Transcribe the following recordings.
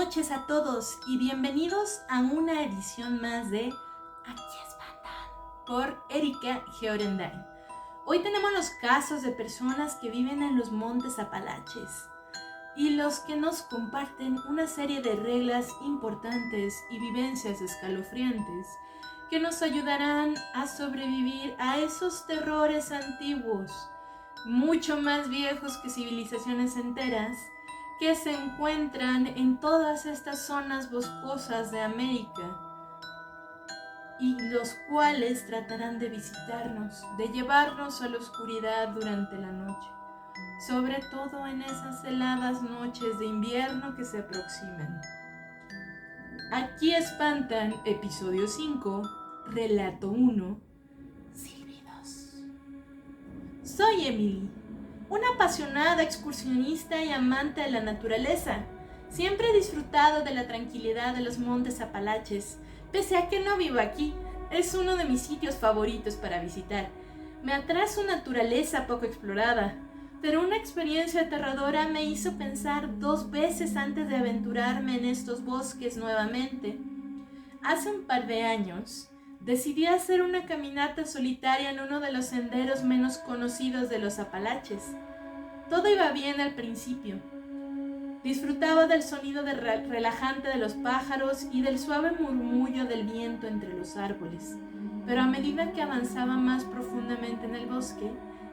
noches a todos y bienvenidos a una edición más de Aquí Espantan por Erika Georendain. Hoy tenemos los casos de personas que viven en los montes Apalaches y los que nos comparten una serie de reglas importantes y vivencias escalofriantes que nos ayudarán a sobrevivir a esos terrores antiguos, mucho más viejos que civilizaciones enteras, que se encuentran en todas estas zonas boscosas de América y los cuales tratarán de visitarnos, de llevarnos a la oscuridad durante la noche, sobre todo en esas heladas noches de invierno que se aproximan. Aquí Espantan, episodio 5, relato 1, Silbidos. Soy Emily, una apasionada excursionista y amante de la naturaleza. Siempre he disfrutado de la tranquilidad de los montes Apalaches. Pese a que no vivo aquí, es uno de mis sitios favoritos para visitar. Me atrae su naturaleza poco explorada, pero una experiencia aterradora me hizo pensar 2 veces antes de aventurarme en estos bosques nuevamente. Hace un par de años, decidí hacer una caminata solitaria en uno de los senderos menos conocidos de los Apalaches. Todo iba bien al principio. Disfrutaba del sonido relajante de los pájaros y del suave murmullo del viento entre los árboles. Pero a medida que avanzaba más profundamente en el bosque,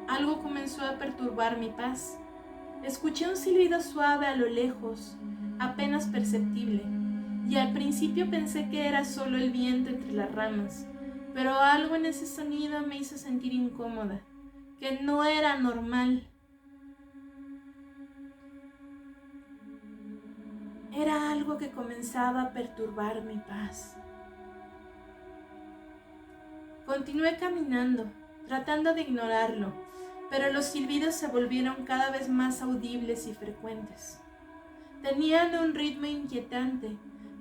algo comenzó a perturbar mi paz. Escuché un silbido suave a lo lejos, apenas perceptible, y al principio pensé que era solo el viento entre las ramas, pero algo en ese sonido me hizo sentir incómoda, que no era normal. Era algo que comenzaba a perturbar mi paz. Continué caminando, tratando de ignorarlo, pero los silbidos se volvieron cada vez más audibles y frecuentes. Tenían un ritmo inquietante,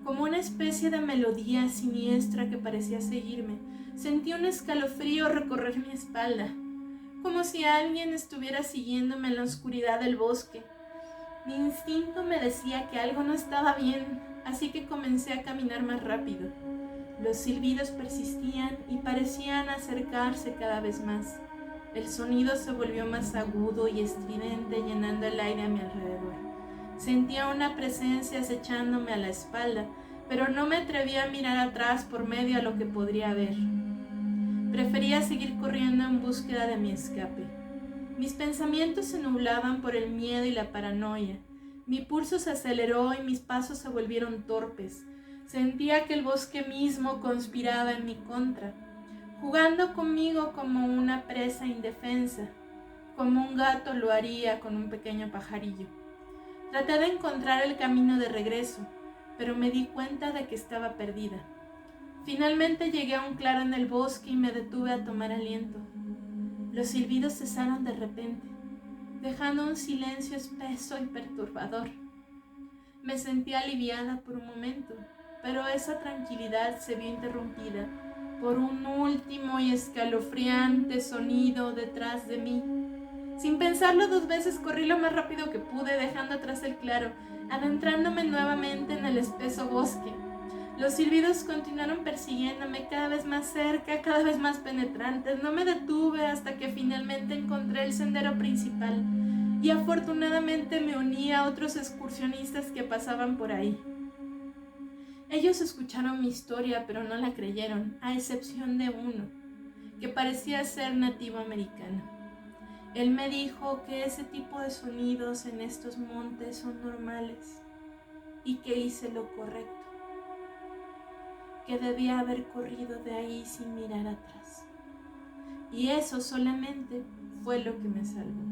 como una especie de melodía siniestra que parecía seguirme. Sentí un escalofrío recorrer mi espalda, como si alguien estuviera siguiéndome en la oscuridad del bosque. Mi instinto me decía que algo no estaba bien, así que comencé a caminar más rápido. Los silbidos persistían y parecían acercarse cada vez más. El sonido se volvió más agudo y estridente, llenando el aire a mi alrededor. Sentía una presencia acechándome a la espalda, pero no me atrevía a mirar atrás por medio a lo que podría ver. Prefería seguir corriendo en búsqueda de mi escape. Mis pensamientos se nublaban por el miedo y la paranoia. Mi pulso se aceleró y mis pasos se volvieron torpes. Sentía que el bosque mismo conspiraba en mi contra, jugando conmigo como una presa indefensa, como un gato lo haría con un pequeño pajarillo. Traté de encontrar el camino de regreso, pero me di cuenta de que estaba perdida. Finalmente llegué a un claro en el bosque y me detuve a tomar aliento. Los silbidos cesaron de repente, dejando un silencio espeso y perturbador. Me sentí aliviada por un momento, pero esa tranquilidad se vio interrumpida por un último y escalofriante sonido detrás de mí. Sin pensarlo 2 veces, corrí lo más rápido que pude, dejando atrás el claro, adentrándome nuevamente en el espeso bosque. Los silbidos continuaron persiguiéndome cada vez más cerca, cada vez más penetrantes. No me detuve hasta que finalmente encontré el sendero principal y afortunadamente me uní a otros excursionistas que pasaban por ahí. Ellos escucharon mi historia, pero no la creyeron, a excepción de uno, que parecía ser nativo americano. Él me dijo que ese tipo de sonidos en estos montes son normales y que hice lo correcto, que debía haber corrido de ahí sin mirar atrás. Y eso solamente fue lo que me salvó.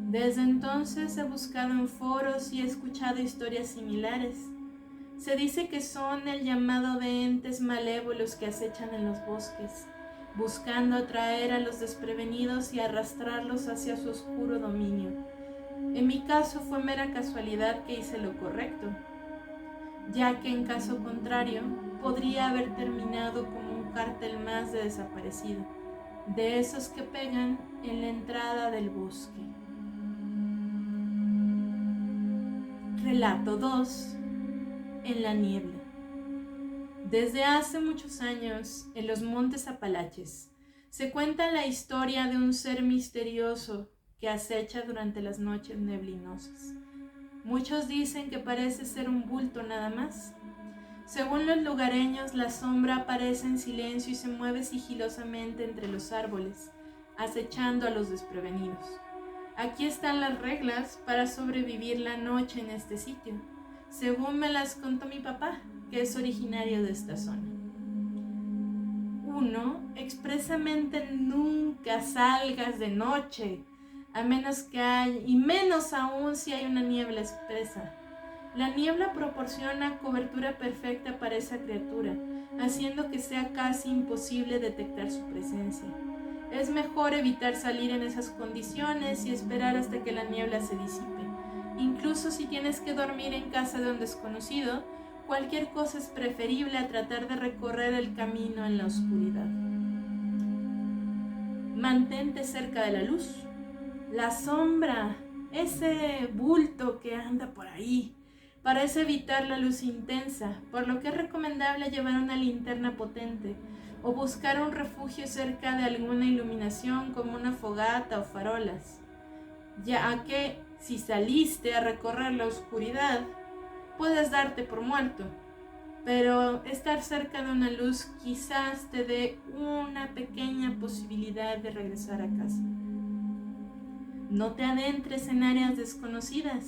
Desde entonces he buscado en foros y he escuchado historias similares. Se dice que son el llamado de entes malévolos que acechan en los bosques, buscando atraer a los desprevenidos y arrastrarlos hacia su oscuro dominio. En mi caso fue mera casualidad que hice lo correcto, ya que en caso contrario podría haber terminado como un cártel más de desaparecido, de esos que pegan en la entrada del bosque. Relato 2. en la niebla. Desde hace muchos años, en los montes Apalaches, se cuenta la historia de un ser misterioso que acecha durante las noches neblinosas. Muchos dicen que parece ser un bulto nada más. Según los lugareños, la sombra aparece en silencio y se mueve sigilosamente entre los árboles, acechando a los desprevenidos. Aquí están las reglas para sobrevivir la noche en este sitio, según me las contó mi papá, que es originario de esta zona. 1. Expresamente nunca salgas de noche, a menos que haya, y menos aún si hay una niebla espesa. La niebla proporciona cobertura perfecta para esa criatura, haciendo que sea casi imposible detectar su presencia. Es mejor evitar salir en esas condiciones y esperar hasta que la niebla se disipe. Incluso si tienes que dormir en casa de un desconocido, cualquier cosa es preferible a tratar de recorrer el camino en la oscuridad. Mantente cerca de la luz. La sombra, ese bulto que anda por ahí, parece evitar la luz intensa, por lo que es recomendable llevar una linterna potente o buscar un refugio cerca de alguna iluminación como una fogata o farolas, ya que si saliste a recorrer la oscuridad, puedes darte por muerto, pero estar cerca de una luz quizás te dé una pequeña posibilidad de regresar a casa. No te adentres en áreas desconocidas.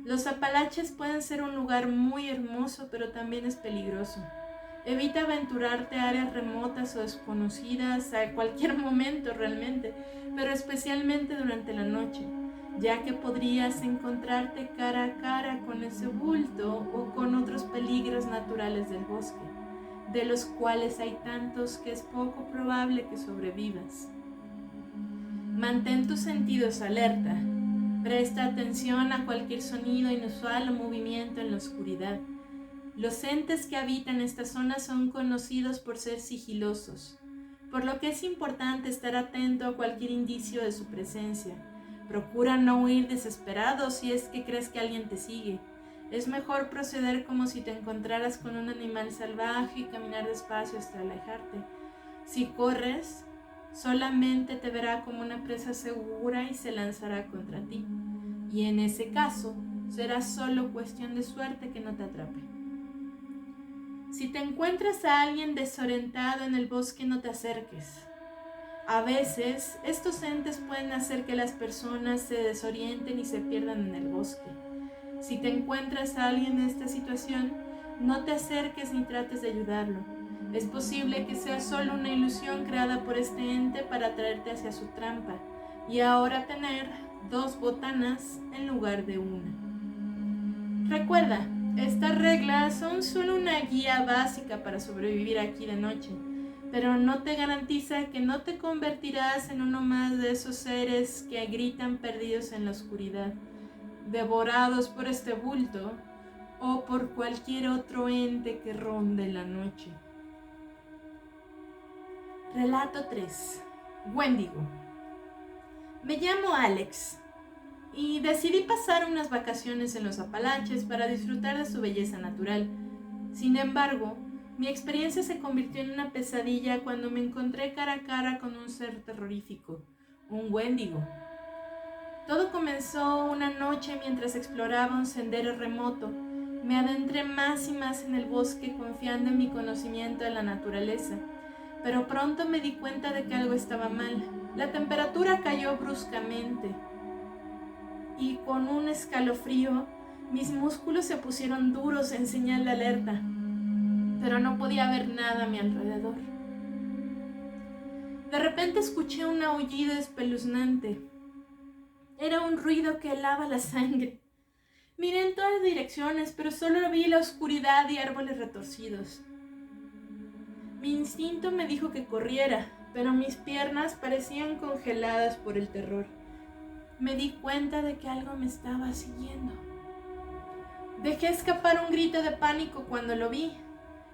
Los Apalaches pueden ser un lugar muy hermoso, pero también es peligroso. Evita aventurarte a áreas remotas o desconocidas a cualquier momento realmente, pero especialmente durante la noche, ya que podrías encontrarte cara a cara con ese bulto o con otros peligros naturales del bosque, de los cuales hay tantos que es poco probable que sobrevivas. Mantén tus sentidos alerta. Presta atención a cualquier sonido inusual o movimiento en la oscuridad. Los entes que habitan esta zona son conocidos por ser sigilosos, por lo que es importante estar atento a cualquier indicio de su presencia. Procura no huir desesperado si es que crees que alguien te sigue. Es mejor proceder como si te encontraras con un animal salvaje y caminar despacio hasta alejarte. Si corres, solamente te verá como una presa segura y se lanzará contra ti. Y en ese caso, será solo cuestión de suerte que no te atrape. Si te encuentras a alguien desorientado en el bosque, no te acerques. A veces, estos entes pueden hacer que las personas se desorienten y se pierdan en el bosque. Si te encuentras a alguien en esta situación, no te acerques ni trates de ayudarlo. Es posible que sea solo una ilusión creada por este ente para atraerte hacia su trampa y ahora tener 2 botanas en lugar de una. Recuerda, estas reglas son solo una guía básica para sobrevivir aquí de noche, pero no te garantiza que no te convertirás en uno más de esos seres que gritan perdidos en la oscuridad, devorados por este bulto o por cualquier otro ente que ronde la noche. Relato 3. Wendigo. Me llamo Alex y decidí pasar unas vacaciones en los Apalaches para disfrutar de su belleza natural. Sin embargo, mi experiencia se convirtió en una pesadilla cuando me encontré cara a cara con un ser terrorífico, un Wendigo. Todo comenzó una noche mientras exploraba un sendero remoto. Me adentré más y más en el bosque confiando en mi conocimiento de la naturaleza, pero pronto me di cuenta de que algo estaba mal. La temperatura cayó bruscamente y con un escalofrío mis músculos se pusieron duros en señal de alerta, pero no podía ver nada a mi alrededor. De repente escuché un aullido espeluznante. Era un ruido que helaba la sangre. Miré en todas direcciones, pero solo vi la oscuridad y árboles retorcidos. Mi instinto me dijo que corriera, pero mis piernas parecían congeladas por el terror. Me di cuenta de que algo me estaba siguiendo. Dejé escapar un grito de pánico cuando lo vi.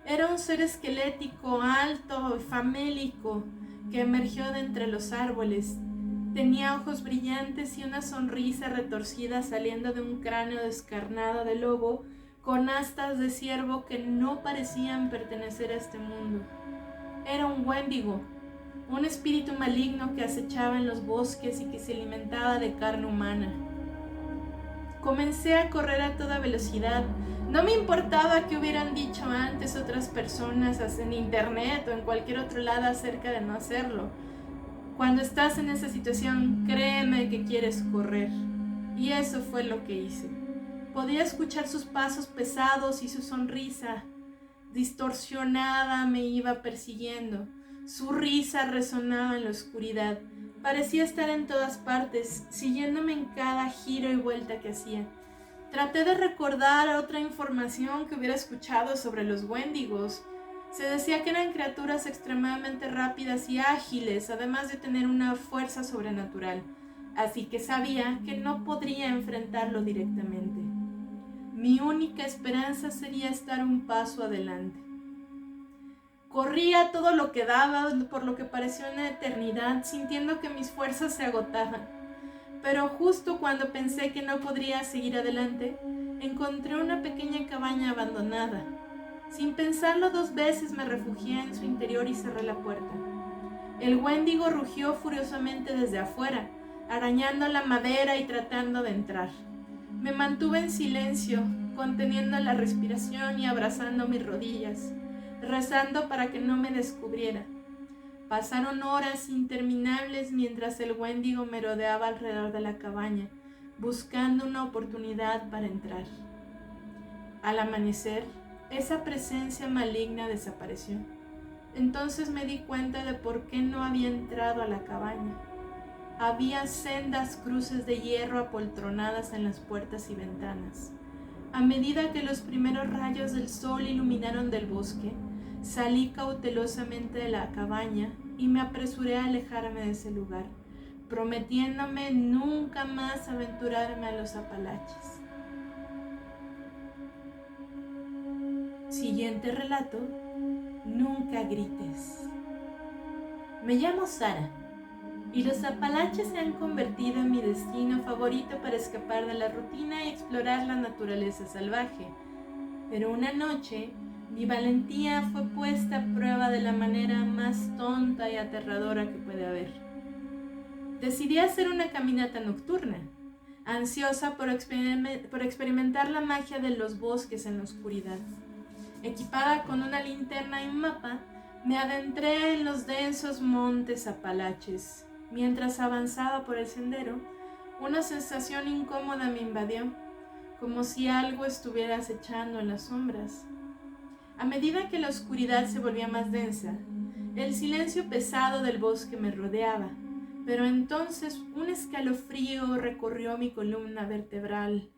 Era un ser esquelético, alto y famélico, que emergió de entre los árboles. Tenía ojos brillantes y una sonrisa retorcida saliendo de un cráneo descarnado de lobo con astas de ciervo que no parecían pertenecer a este mundo. Era un Wendigo, un espíritu maligno que acechaba en los bosques y que se alimentaba de carne humana. Comencé a correr a toda velocidad. No me importaba qué hubieran dicho antes otras personas en internet o en cualquier otro lado acerca de no hacerlo. Cuando estás en esa situación, créeme que quieres correr. Y eso fue lo que hice. Podía escuchar sus pasos pesados y su sonrisa distorsionada me iba persiguiendo. Su risa resonaba en la oscuridad. Parecía estar en todas partes, siguiéndome en cada giro y vuelta que hacía. Traté de recordar otra información que hubiera escuchado sobre los Wendigos. Se decía que eran criaturas extremadamente rápidas y ágiles, además de tener una fuerza sobrenatural. Así que sabía que no podría enfrentarlo directamente. Mi única esperanza sería estar un paso adelante. Corría todo lo que daba, por lo que pareció una eternidad, sintiendo que mis fuerzas se agotaban. Pero justo cuando pensé que no podría seguir adelante, encontré una pequeña cabaña abandonada. Sin pensarlo 2 veces me refugié en su interior y cerré la puerta. El Wendigo rugió furiosamente desde afuera, arañando la madera y tratando de entrar. Me mantuve en silencio, conteniendo la respiración y abrazando mis rodillas, rezando para que no me descubriera. Pasaron horas interminables mientras el Wendigo merodeaba alrededor de la cabaña, buscando una oportunidad para entrar. Al amanecer, esa presencia maligna desapareció. Entonces me di cuenta de por qué no había entrado a la cabaña. Había sendas cruces de hierro apoltronadas en las puertas y ventanas. A medida que los primeros rayos del sol iluminaron del bosque, salí cautelosamente de la cabaña y me apresuré a alejarme de ese lugar, prometiéndome nunca más aventurarme a los Apalaches. Siguiente relato: nunca grites. Me llamo Sara, y los Apalaches se han convertido en mi destino favorito para escapar de la rutina y explorar la naturaleza salvaje. Pero una noche, mi valentía fue puesta a prueba de la manera más tonta y aterradora que puede haber. Decidí hacer una caminata nocturna, ansiosa por experimentar la magia de los bosques en la oscuridad. Equipada con una linterna y un mapa, me adentré en los densos montes Apalaches. Mientras avanzaba por el sendero, una sensación incómoda me invadió, como si algo estuviera acechando en las sombras. A medida que la oscuridad se volvía más densa, el silencio pesado del bosque me rodeaba, pero entonces un escalofrío recorrió mi columna vertebral,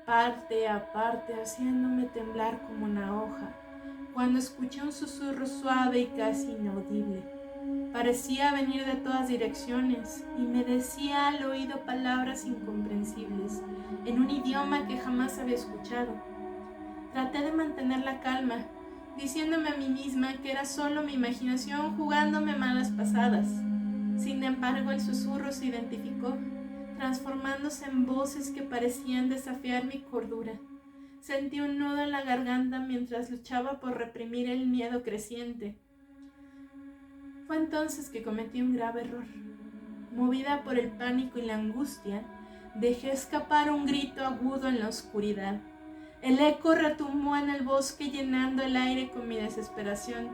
parte a parte, haciéndome temblar como una hoja, cuando escuché un susurro suave y casi inaudible. Parecía venir de todas direcciones y me decía al oído palabras incomprensibles, en un idioma que jamás había escuchado. Traté de mantener la calma, diciéndome a mí misma que era solo mi imaginación jugándome malas pasadas. Sin embargo, el susurro se identificó, transformándose en voces que parecían desafiar mi cordura. Sentí un nudo en la garganta mientras luchaba por reprimir el miedo creciente. Fue entonces que cometí un grave error. Movida por el pánico y la angustia, dejé escapar un grito agudo en la oscuridad. El eco retumbó en el bosque llenando el aire con mi desesperación.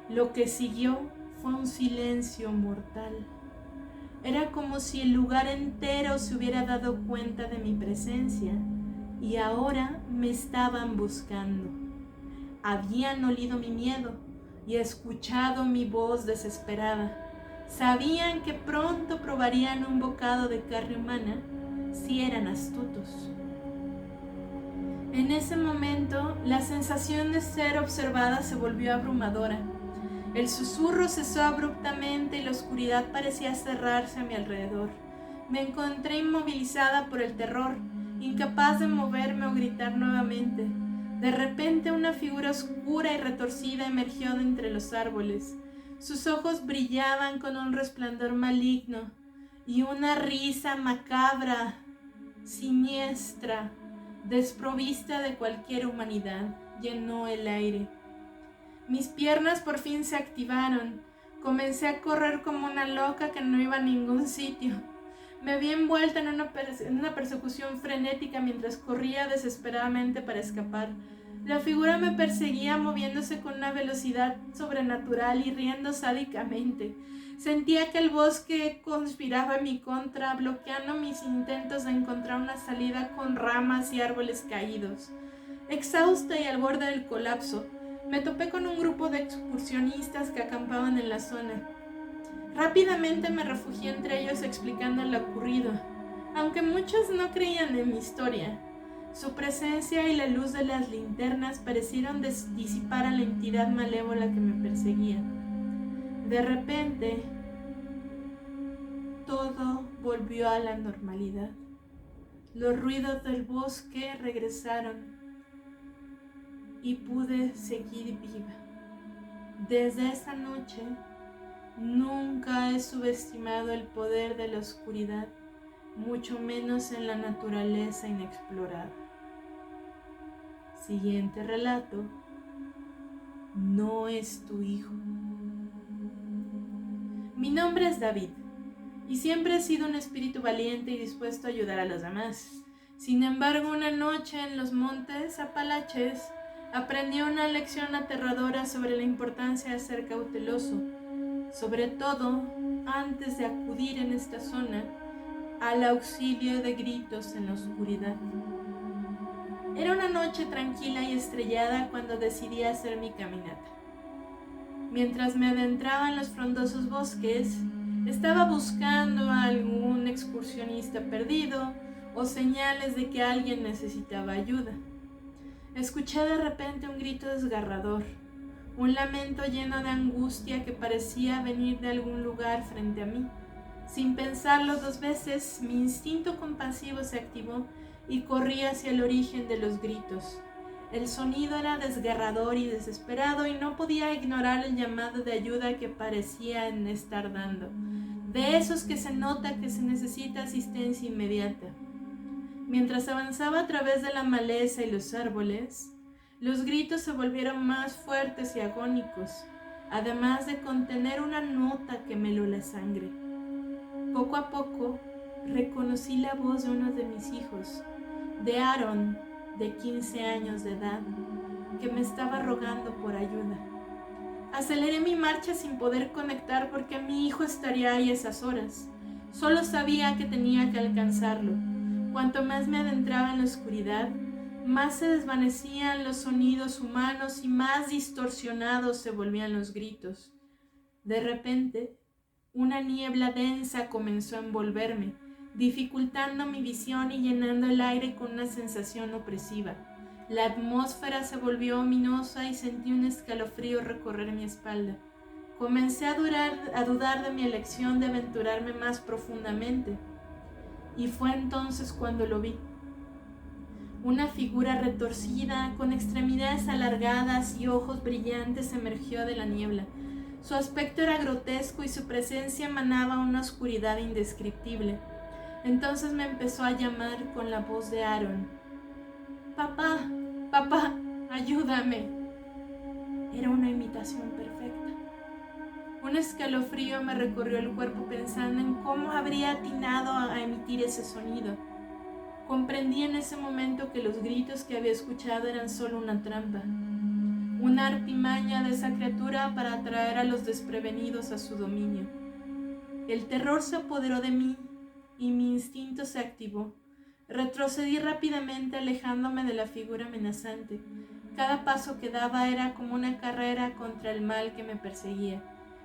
Lo que siguió fue un silencio mortal. Era como si el lugar entero se hubiera dado cuenta de mi presencia y ahora me estaban buscando. Habían olido mi miedo y escuchado mi voz desesperada. Sabían que pronto probarían un bocado de carne humana si eran astutos. En ese momento, la sensación de ser observada se volvió abrumadora. El susurro cesó abruptamente y la oscuridad parecía cerrarse a mi alrededor. Me encontré inmovilizada por el terror, incapaz de moverme o gritar nuevamente. De repente una figura oscura y retorcida emergió de entre los árboles. Sus ojos brillaban con un resplandor maligno y una risa macabra, siniestra, desprovista de cualquier humanidad, llenó el aire. Mis piernas por fin se activaron. Comencé a correr como una loca que no iba a ningún sitio. Me vi envuelta en una persecución frenética mientras corría desesperadamente para escapar. La figura me perseguía moviéndose con una velocidad sobrenatural y riendo sádicamente. Sentía que el bosque conspiraba en mi contra, bloqueando mis intentos de encontrar una salida con ramas y árboles caídos. Exhausta y al borde del colapso, me topé con un grupo de excursionistas que acampaban en la zona. Rápidamente me refugié entre ellos explicando lo ocurrido, aunque muchos no creían en mi historia. Su presencia y la luz de las linternas parecieron disipar a la entidad malévola que me perseguía. De repente, todo volvió a la normalidad. Los ruidos del bosque regresaron y pude seguir viva. Desde esa noche, nunca he subestimado el poder de la oscuridad, mucho menos en la naturaleza inexplorada. Siguiente relato: no es tu hijo. Mi nombre es David, y siempre he sido un espíritu valiente y dispuesto a ayudar a los demás. Sin embargo, una noche en los montes Apalaches aprendí una lección aterradora sobre la importancia de ser cauteloso, sobre todo antes de acudir en esta zona al auxilio de gritos en la oscuridad. Era una noche tranquila y estrellada cuando decidí hacer mi caminata. Mientras me adentraba en los frondosos bosques, estaba buscando a algún excursionista perdido o señales de que alguien necesitaba ayuda. Escuché de repente un grito desgarrador, un lamento lleno de angustia que parecía venir de algún lugar frente a mí. Sin pensarlo dos veces, mi instinto compasivo se activó y corrí hacia el origen de los gritos. El sonido era desgarrador y desesperado y no podía ignorar el llamado de ayuda que parecía estar dando. De esos que se nota que se necesita asistencia inmediata. Mientras avanzaba a través de la maleza y los árboles, los gritos se volvieron más fuertes y agónicos, además de contener una nota que me heló la sangre. Poco a poco, reconocí la voz de uno de mis hijos, de Aaron, de 15 años de edad, que me estaba rogando por ayuda. Aceleré mi marcha sin poder conectar porque mi hijo estaría ahí a esas horas. Solo sabía que tenía que alcanzarlo. Cuanto más me adentraba en la oscuridad, más se desvanecían los sonidos humanos y más distorsionados se volvían los gritos. De repente, una niebla densa comenzó a envolverme, dificultando mi visión y llenando el aire con una sensación opresiva. La atmósfera se volvió ominosa y sentí un escalofrío recorrer mi espalda. Comencé a dudar de mi elección de aventurarme más profundamente. Y fue entonces cuando lo vi. Una figura retorcida, con extremidades alargadas y ojos brillantes, emergió de la niebla. Su aspecto era grotesco y su presencia emanaba una oscuridad indescriptible. Entonces me empezó a llamar con la voz de Aaron. «Papá, papá, ayúdame». Era una imitación perfecta. Un escalofrío me recorrió el cuerpo pensando en cómo habría atinado a emitir ese sonido. Comprendí en ese momento que los gritos que había escuchado eran solo una trampa, una artimaña de esa criatura para atraer a los desprevenidos a su dominio. El terror se apoderó de mí y mi instinto se activó. Retrocedí rápidamente, alejándome de la figura amenazante. Cada paso que daba era como una carrera contra el mal que me perseguía.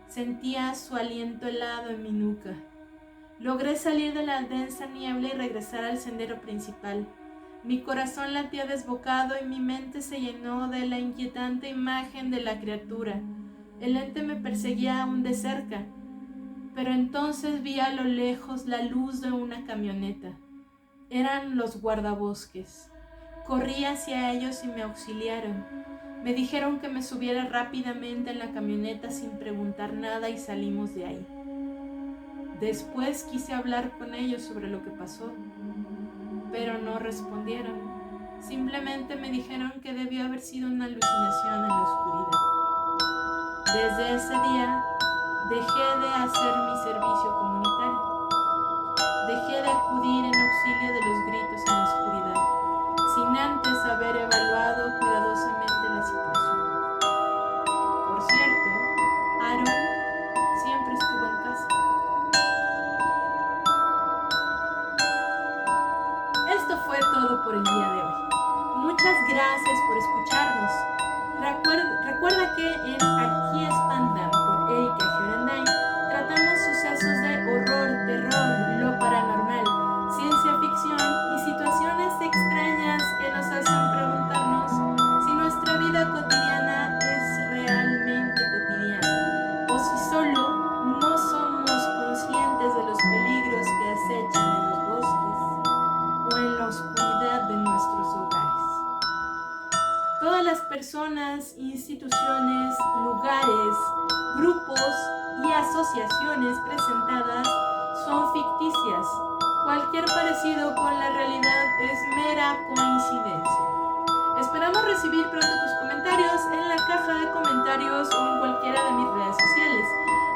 Sentía su aliento helado en mi nuca. Logré salir de la densa niebla y regresar al sendero principal. Mi corazón latía desbocado y mi mente se llenó de la inquietante imagen de la criatura. El ente me perseguía aún de cerca, pero entonces vi a lo lejos la luz de una camioneta. Eran los guardabosques. Corrí hacia ellos y me auxiliaron. Me dijeron que me subiera rápidamente en la camioneta sin preguntar nada y salimos de ahí. Después quise hablar con ellos sobre lo que pasó, pero no respondieron. Simplemente me dijeron que debió haber sido una alucinación en la oscuridad. Desde ese día, dejé de hacer mi servicio comunitario. Dejé de acudir en auxilio de los gritos en la oscuridad, sin antes haber evaluado cuidadosamente la situación. Por cierto, Aaron siempre estuvo en casa. Esto fue todo por el día de hoy. Muchas gracias por escucharnos. Recuerda que en Aquí Espantan por Erika Georendain tratamos sucesos de horror, terror, lo paranormal, ciencia ficción y situaciones extrañas que nos hacen preguntarnos si nuestra vida cotidiana es realmente cotidiana o si solo no somos conscientes de los peligros que acechan en los bosques o en la oscuridad de nuestros hogares. Todas las personas, instituciones, lugares, grupos y asociaciones presentadas son ficticias. Cualquier parecido con la realidad es mera coincidencia. Esperamos recibir pronto tus comentarios en la caja de comentarios o en cualquiera de mis redes sociales.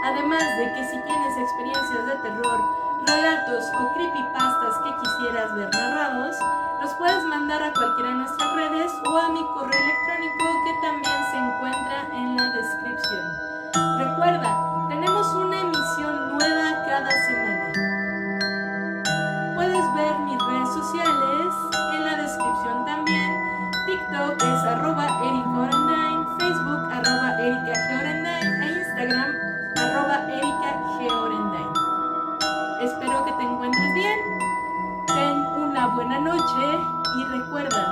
Además de que si tienes experiencias de terror, relatos o creepypastas que quisieras ver narrados, los puedes mandar a cualquiera de nuestras redes o a mi correo electrónico que también se encuentra en la descripción. Recuerda, tenemos una emisión nueva cada semana. Puedes ver mis redes sociales en la descripción también. TikTok es @ericaorendain, Facebook @ericageorendain e Instagram @ericageorendain. Espero que te encuentres bien. Ten una buena noche y recuerda,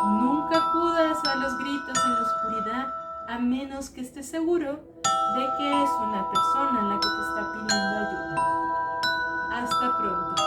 nunca acudas a los gritos en la oscuridad a menos que estés seguro de que es una persona la que te está pidiendo ayuda. Hasta pronto.